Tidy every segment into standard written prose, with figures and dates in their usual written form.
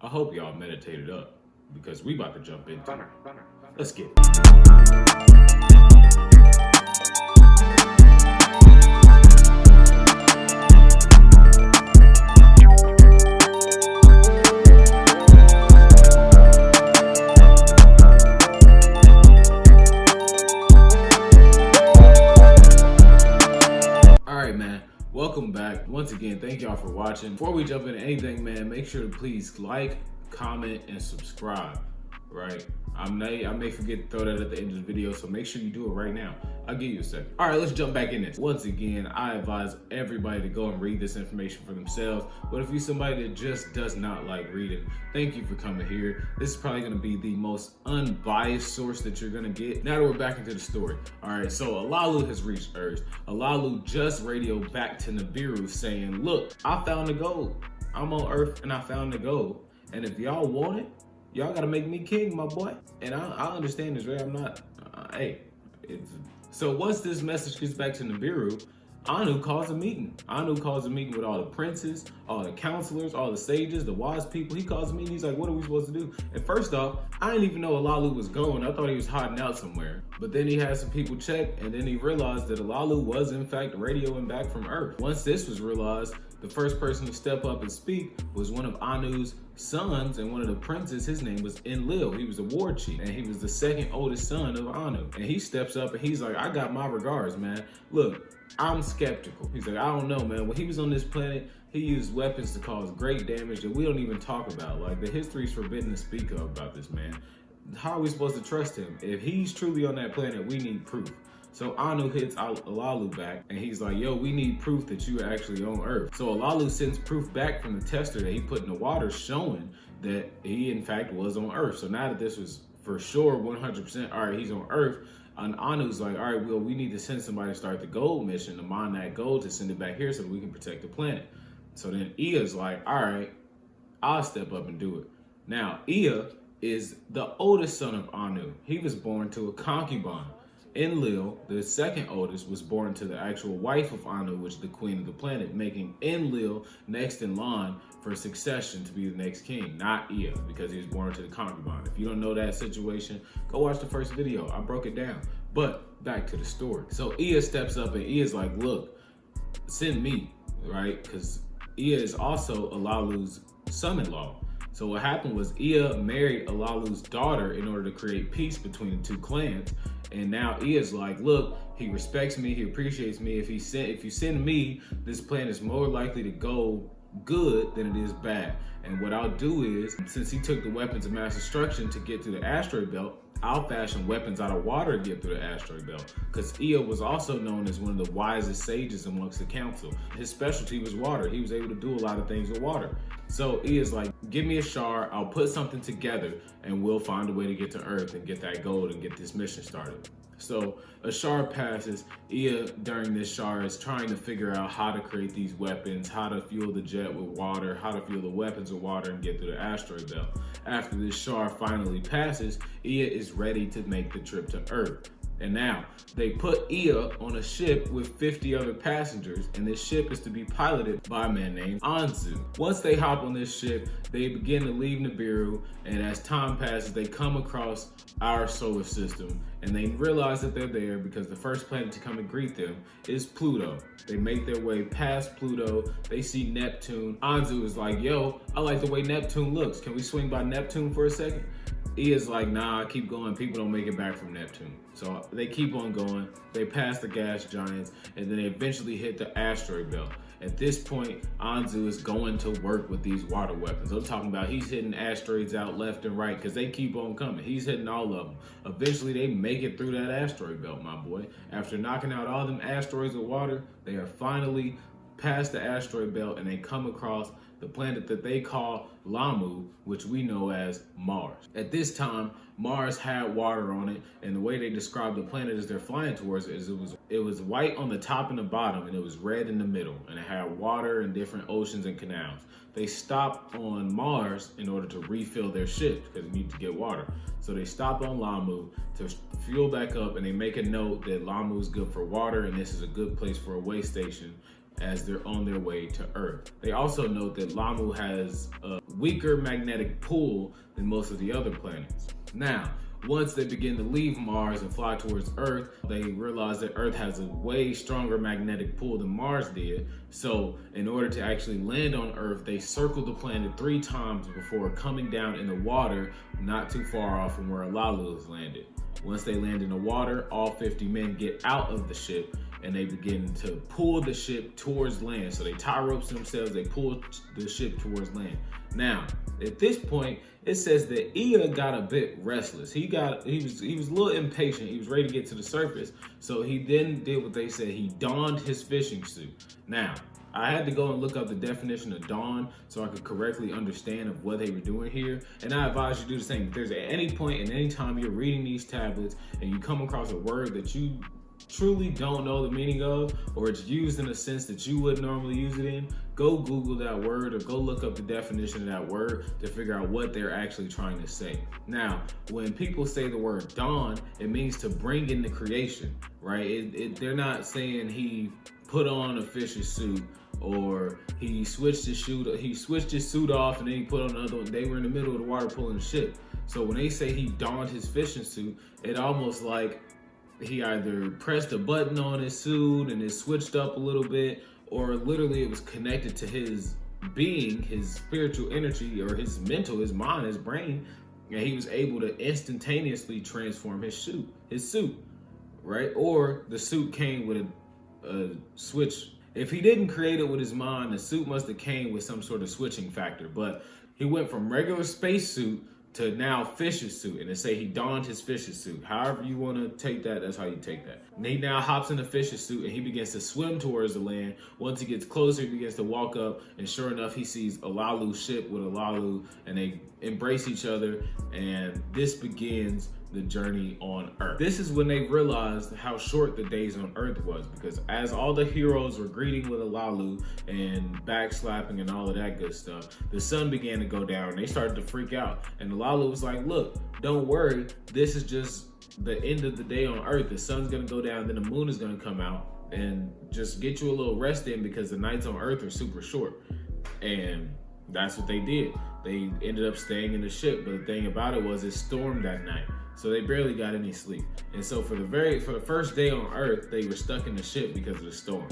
I hope y'all meditated up because we about to jump into it. Let's get it. Welcome back. Once again, thank y'all for watching. Before we jump into anything, man, make sure to please like, comment, and subscribe, right? I may forget to throw that at the end of the video, so make sure you do it right now. I'll give you a second. All right, let's jump back in this. Once again, I advise everybody to go and read this information for themselves, but if you're somebody that just does not like reading, thank you for coming here. This is probably gonna be the most unbiased source that you're gonna get. Now that we're back into the story. All right, so Alalu has reached Earth. Alalu just radioed back to Nibiru saying, look, I found the gold. I'm on Earth and I found the gold. And if y'all want it, y'all gotta make me king, my boy. And I understand this, right? I'm not, So once this message gets back to Nibiru, Anu calls a meeting. Anu calls a meeting with all the princes, all the counselors, all the sages, the wise people. He calls a meeting. He's like, what are we supposed to do? And first off, I didn't even know Alalu was going. I thought he was hiding out somewhere. But then he had some people check, and then he realized that Alalu was in fact radioing back from Earth. Once this was realized, the first person to step up and speak was one of Anu's sons and one of the princes. His name was Enlil. He was a war chief, and he was the second oldest son of Anu. And he steps up and he's like, I got my regards, man. Look, I'm skeptical. He's like, I don't know, man. When he was on this planet, he used weapons to cause great damage that we don't even talk about. Like, the history's forbidden to speak of about this man. How are we supposed to trust him? If he's truly on that planet, we need proof. So Anu hits Alalu back, and he's like, yo, we need proof that you are actually on Earth. So Alalu sends proof back from the tester that he put in the water showing that he in fact was on Earth. So now that this was for sure 100%, all right, he's on Earth, and Anu's like, all right, well, we need to send somebody to start the gold mission to mine that gold to send it back here so that we can protect the planet. So then Ea's like, all right, I'll step up and do it. Now, Ea is the oldest son of Anu. He was born to a concubine. Enlil, the second oldest, was born to the actual wife of Anu, which is the queen of the planet, making Enlil next in line for succession to be the next king, not Ea, because he was born to the concubine. If you don't know that situation, go watch the first video. I broke it down. But back to the story. So Ea steps up and Ea's like, look, send me, right? Because Ea is also Alalu's son-in-law. So what happened was Ea married Alalu's daughter in order to create peace between the two clans. And now Ea's like, look, he respects me, he appreciates me. If you send me, this plan is more likely to go good than it is bad. And what I'll do is, since he took the weapons of mass destruction to get through the asteroid belt, I'll fashion weapons out of water to get through the asteroid belt. Because Ea was also known as one of the wisest sages amongst the council. His specialty was water. He was able to do a lot of things with water. So Ea's like, give me a shard, I'll put something together, and we'll find a way to get to Earth and get that gold and get this mission started. So a shard passes. Ea, during this shard, is trying to figure out how to create these weapons, how to fuel the jet with water, how to fuel the weapons with water and get through the asteroid belt. After this shard finally passes, Ea is ready to make the trip to Earth. And now, they put Ea on a ship with 50 other passengers, and this ship is to be piloted by a man named Anzu. Once they hop on this ship, they begin to leave Nibiru, and as time passes, they come across our solar system, and they realize that they're there because the first planet to come and greet them is Pluto. They make their way past Pluto, they see Neptune. Anzu is like, yo, I like the way Neptune looks. Can we swing by Neptune for a second? Ea's like, nah, keep going. People don't make it back from Neptune. So they keep on going. They pass the gas giants, and then they eventually hit the asteroid belt. At this point, Anzu is going to work with these water weapons. I'm talking about he's hitting asteroids out left and right because they keep on coming. He's hitting all of them. Eventually, they make it through that asteroid belt, my boy. After knocking out all them asteroids with water, they are finally past the asteroid belt, and they come across the planet that they call Lamu, which we know as Mars. At this time, Mars had water on it, and the way they described the planet as they're flying towards it is it was white on the top and the bottom, and it was red in the middle, and it had water and different oceans and canals. They stopped on Mars in order to refill their ships because they need to get water. So they stop on Lamu to fuel back up, and they make a note that Lamu is good for water, and this is a good place for a way station. as they're on their way to Earth. They also note that Lamu has a weaker magnetic pull than most of the other planets. Now, once they begin to leave Mars and fly towards Earth, they realize that Earth has a way stronger magnetic pull than Mars did. So in order to actually land on Earth, they circled the planet 3 times before coming down in the water not too far off from where Lalu is landed. Once they land in the water, all 50 men get out of the ship and they begin to pull the ship towards land. So they tie ropes to themselves, they pull the ship towards land. Now, at this point, it says that Ea got a bit restless. He was a little impatient. He was ready to get to the surface. So he then did what they said. He donned his fishing suit. Now, I had to go and look up the definition of don so I could correctly understand of what they were doing here. And I advise you to do the same. If there's at any point and any time you're reading these tablets and you come across a word that you truly don't know the meaning of, or it's used in a sense that you wouldn't normally use it in, go Google that word or go look up the definition of that word to figure out what they're actually trying to say. Now, when people say the word dawn, it means to bring into creation, right? They're not saying he put on a fishing suit or he switched his suit off and then he put on another one. They were in the middle of the water pulling the ship. So when they say he donned his fishing suit, it almost like he either pressed a button on his suit and it switched up a little bit, or literally it was connected to his being, his spiritual energy, or his mental, his mind, his brain, and he was able to instantaneously transform his suit, right? Or the suit came with a switch. If he didn't create it with his mind, the suit must have came with some sort of switching factor, but he went from regular spacesuit to now fishing suit, and they say he donned his fishing suit. However you want to take that, that's how you take that. And he now hops in the fishing suit and he begins to swim towards the land. Once he gets closer, he begins to walk up, and sure enough, he sees Alalu's ship with Alalu, and they embrace each other, and this begins the journey on Earth. This is when they realized how short the days on Earth was, because as all the heroes were greeting with Alalu and backslapping and all of that good stuff, the sun began to go down and they started to freak out. And Alalu was like, look, don't worry, this is just the end of the day on Earth. The sun's gonna go down, then the moon is gonna come out, and just get you a little rest in because the nights on Earth are super short. And that's what they did. They ended up staying in the ship, but the thing about it was it stormed that night. So they barely got any sleep. And so for the first day on Earth, they were stuck in the ship because of the storm,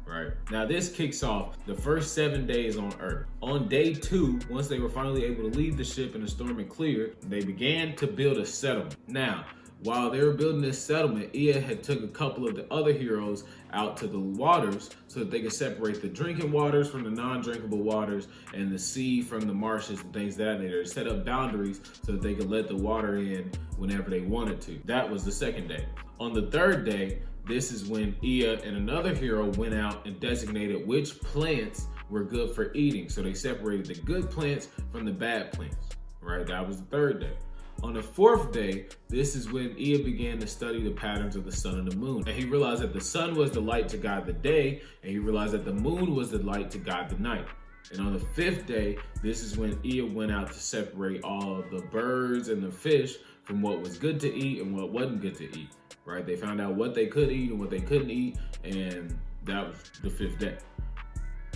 right? Now this kicks off the first 7 days on Earth. On day 2, once they were finally able to leave the ship and the storm had cleared, they began to build a settlement. Now, while they were building this settlement, Ea had took a couple of the other heroes out to the waters so that they could separate the drinking waters from the non-drinkable waters and the sea from the marshes and things of that nature. Set up boundaries so that they could let the water in whenever they wanted to. That was the second day. On the third day, this is when Ea and another hero went out and designated which plants were good for eating. So they separated the good plants from the bad plants, right? That was the third day. On the fourth day, this is when Ea began to study the patterns of the sun and the moon. And he realized that the sun was the light to guide the day, and he realized that the moon was the light to guide the night. And on the 5th day, this is when Ea went out to separate all the birds and the fish from what was good to eat and what wasn't good to eat, right? They found out what they could eat and what they couldn't eat, and that was the 5th day.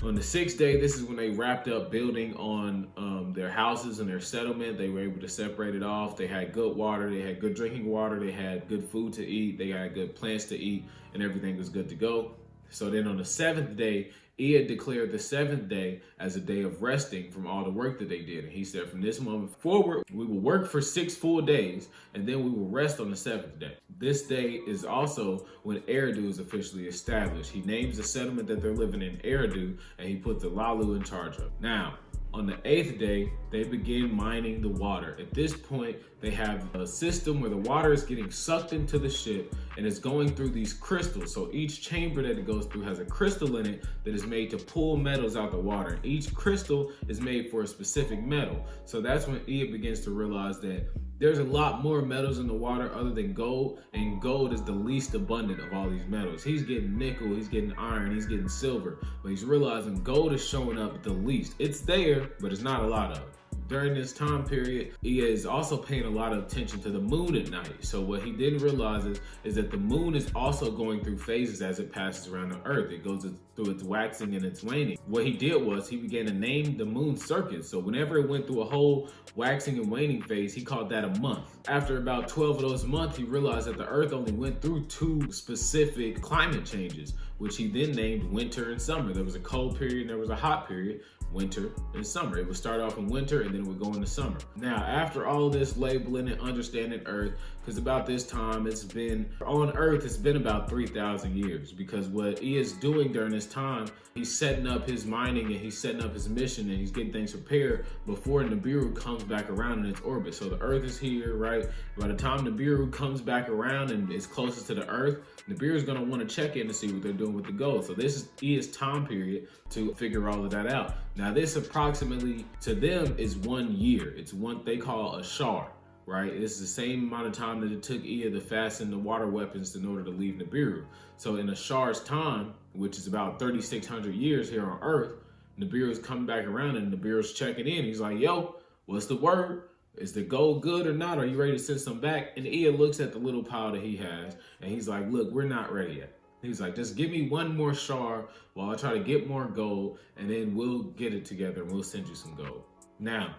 On the 6th day, this is when they wrapped up building on their houses and their settlement. They were able to separate it off. They had good water, they had good drinking water, they had good food to eat, they had good plants to eat, and everything was good to go. So then on the 7th day, Ea declared the 7th day as a day of resting from all the work that they did. And he said, from this moment forward, we will work for 6 full days, and then we will rest on the 7th day. This day is also when Eridu is officially established. He names the settlement that they're living in Eridu, and he put the Lalu in charge of. Now, on the 8th day, they begin mining the water. At this point, they have a system where the water is getting sucked into the ship and it's going through these crystals. So each chamber that it goes through has a crystal in it that is made to pull metals out the water. Each crystal is made for a specific metal. So that's when Ea begins to realize that there's a lot more metals in the water other than gold, and gold is the least abundant of all these metals. He's getting nickel, he's getting iron, he's getting silver, but he's realizing gold is showing up the least. It's there, but it's not a lot of it. During this time period, he is also paying a lot of attention to the moon at night. So what he didn't realize is that the moon is also going through phases as it passes around the earth. It goes through its waxing and its waning. What he did was he began to name the moon circuits. So whenever it went through a whole waxing and waning phase, he called that a month. After about 12 of those months, he realized that the earth only went through 2 specific climate changes, which he then named winter and summer. There was a cold period and there was a hot period, winter and summer. It would start off in winter and then it would go into summer. Now, after all this labeling and understanding Earth, because about this time it's been about 3,000 years, because what he is doing during this time, he's setting up his mining and he's setting up his mission and he's getting things prepared before Nibiru comes back around in its orbit. So the Earth is here, right? By the time Nibiru comes back around and is closest to the Earth, Nibiru is going to want to check in to see what they're doing with the gold. So this is his time period to figure all of that out. Now this approximately to them is 1 year. It's what they call a shar, right? It's the same amount of time that it took Ea to fasten the water weapons in order to leave Nibiru. So in a shar's time, which is about 3,600 years here on Earth, Nibiru is coming back around and Nibiru's checking in. He's like, yo, what's the word? Is the gold good or not? Are you ready to send some back? And Ea looks at the little pile that he has and he's like, look, we're not ready yet. He's like, just give me 1 more shar while I try to get more gold, and then we'll get it together and we'll send you some gold. Now,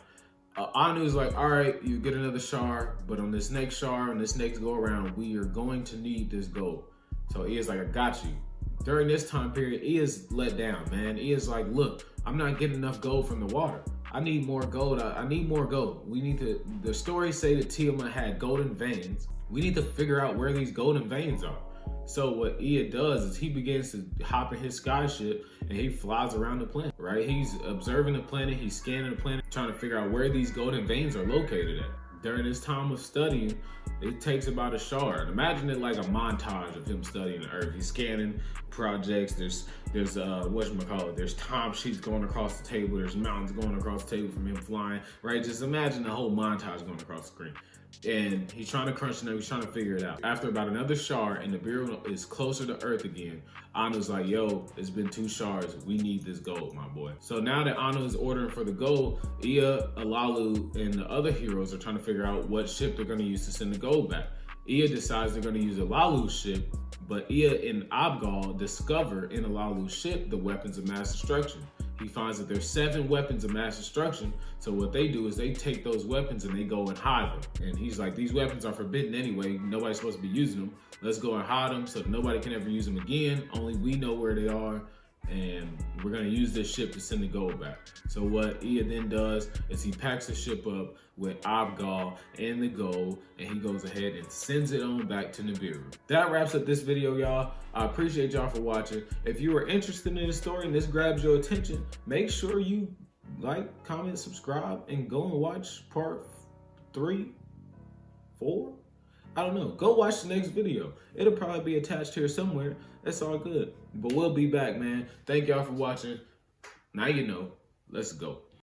Anu's like, all right, you get another shar, but on this next shar, on this next go around, we are going to need this gold. So Ea's like, I got you. During this time period, Ea's let down, man. Ea's like, look, I'm not getting enough gold from the water. I need more gold. I need more gold. We need to, the stories say that Tiamat had golden veins. We need to figure out where these golden veins are. So what Ea does is he begins to hop in his skyship and he flies around the planet, right? He's observing the planet, he's scanning the planet, trying to figure out where these golden veins are located at. During this time of studying, it takes about a shard. Imagine it like a montage of him studying the Earth. He's scanning projects. There's whatchamacallit, there's time sheets going across the table. There's mountains going across the table from him flying, right? Just imagine the whole montage going across the screen. And he's trying to crunch the numbers, he's trying to figure it out. After about another shard and the Bureau is closer to Earth again, Anu's like, yo, it's been 2 shards. We need this gold, my boy. So now that Anu is ordering for the gold, Ea, Alalu, and the other heroes are trying to figure out what ship they're going to use to send the gold back. Ea decides they're going to use Alalu's ship, but Ea and Abgal discover in Alalu's ship the weapons of mass destruction. He finds that there's 7 weapons of mass destruction. So what they do is they take those weapons and they go and hide them. And he's like, these weapons are forbidden anyway. Nobody's supposed to be using them. Let's go and hide them so that nobody can ever use them again. Only we know where they are. And we're gonna use this ship to send the gold back. So what Ea then does is he packs the ship up with Abgal and the gold, and he goes ahead and sends it on back to Nibiru. That wraps up this video, y'all. I appreciate y'all for watching. If you are interested in the story and this grabs your attention, make sure you like, comment, subscribe, and go and watch part 3, 4. I don't know. Go watch the next video. It'll probably be attached here somewhere. That's all good. But we'll be back, man. Thank y'all for watching. Now you know. Let's go.